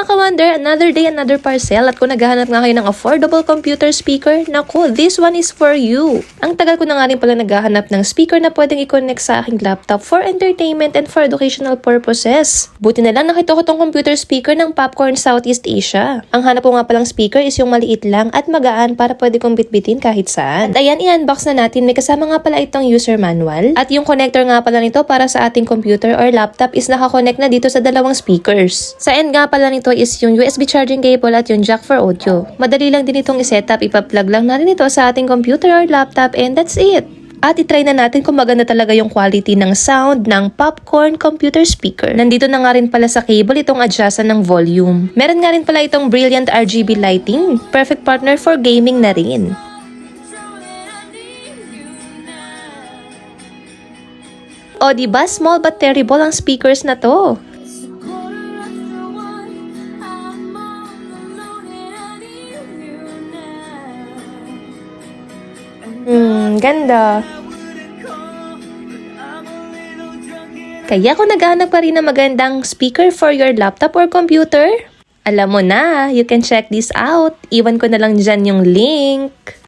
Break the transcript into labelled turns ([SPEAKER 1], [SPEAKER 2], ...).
[SPEAKER 1] mga ka-wonder, another day, another parcel. At kung naghahanap nga kayo ng affordable computer speaker, naku, this one is for you. Ang tagal ko na nga rin pala naghahanap ng speaker na pwedeng i-connect sa aking laptop for entertainment and for educational purposes. Buti na lang nakita ko tong computer speaker ng Popcorn Southeast Asia. Ang hanap ko nga palang speaker is yung maliit lang at magaan para pwede kong bitbitin kahit saan. At ayan, i-unbox na natin. May kasama nga pala itong user manual. At yung connector nga pala nito para sa ating computer or laptop is nakakonect na dito sa dalawang speakers. Sa end nga pala nito is yung USB charging cable at yung jack for audio. Madali lang din itong i-setup, ipa-plug lang natin ito sa ating computer or laptop and that's it. At itry na natin kung maganda talaga yung quality ng sound ng Popcorn computer speaker. Nandito na nga rin pala sa cable itong adjustan ng volume. Meron nga rin pala itong brilliant RGB lighting. Perfect partner for gaming na rin. O diba, small but terrible ang speakers na to. Ganda. Kaya kung naghahanap pa rin ng magandang speaker for your laptop or computer, alam mo na, you can check this out. Iwan ko na lang dyan yung link.